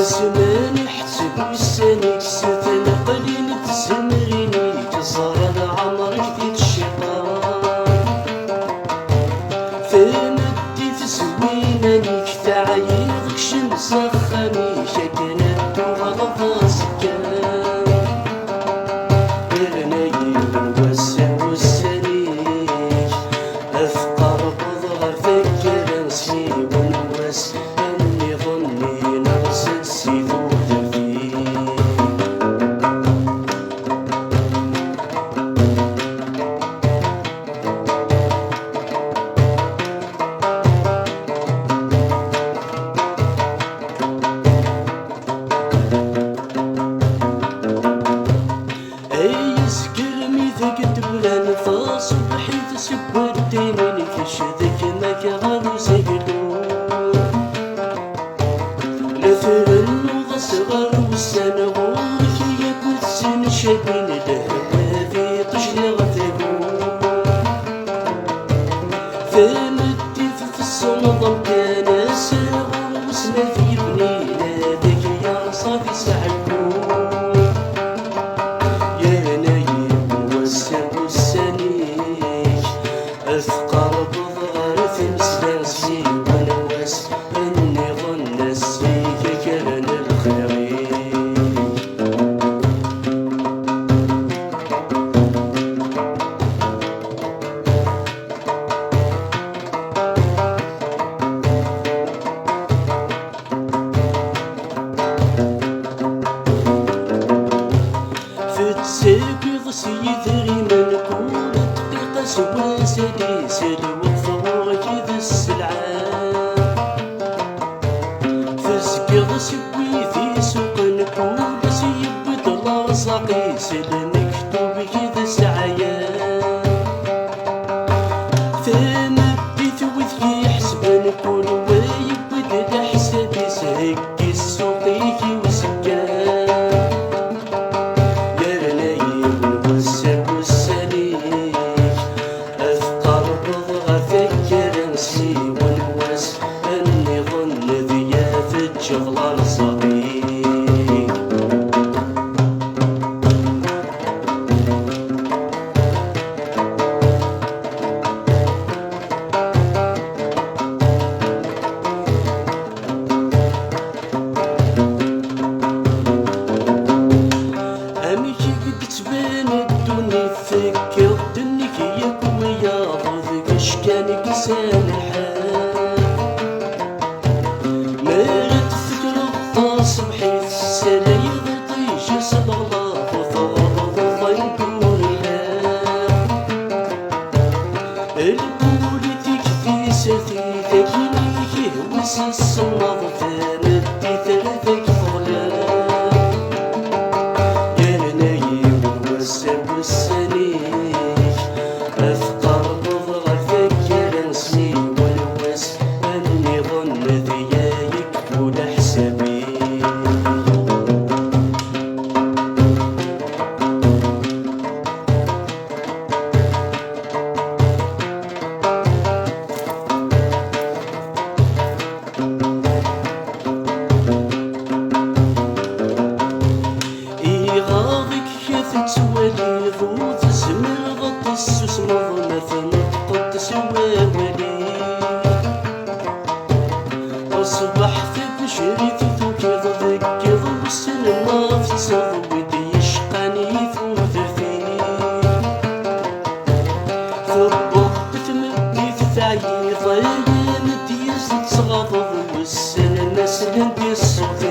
زمان حسب وساني كسوتنا قليل تزمريني كزهر العمر جديد الشيطان فما ديت زوينة نيك تعيضك شمس خامي شكنت وغلط سكان برنايل ونوسع وسانيك أفقر بضغة فكر نسي ونوس أني ظني نرسل سيدو صبحي تسبرتيني كشذك ماك غادو سيقلو لثرن وغصغر والسنغوك ياكل سن شابين الهوا في طشنا غثبو فمدي في الصمد كان ساغر وسنا في بنينا ذاك يا صافي سعبو يا نايم نوسع وسانيك أثقر بضغر في مسلاسي ونواس أني ظن السيك كان الخيري فتساقي سيدري من كل دقيقة سوا سديس الوقت ذا السلعة فسقي سوي في سوق نكون سيبد الله صقيس المكتوب كذا السعيا فما بديت وذي حسب نكون ويبد الحساب سهكي السوقيك وسكان شغل الصديق أميكي قد تبان الدنيا فكرت انك يا كويا ضذك اشكانك لسان الحال مرت فكرة صبحي السلاي ضيج صبغلا وضغض يكون البوليتيك في سفيفك ليك يهوس الصناض فمدي ثلاثك ظلام والسنيك أفقر بضغة فكر نسي والوس أني ظن ذيايك كون حسابي تسوالي ضوض زمر غطي السوس مظلمة نطقط تسوالي أصبح في بشري ثوكي ضدك ضو السنة في صدودي يشقاني ثوثرتي ثبط تمدي في تعيي ضيان ديز تصغض والسنة ناس لندي الصوت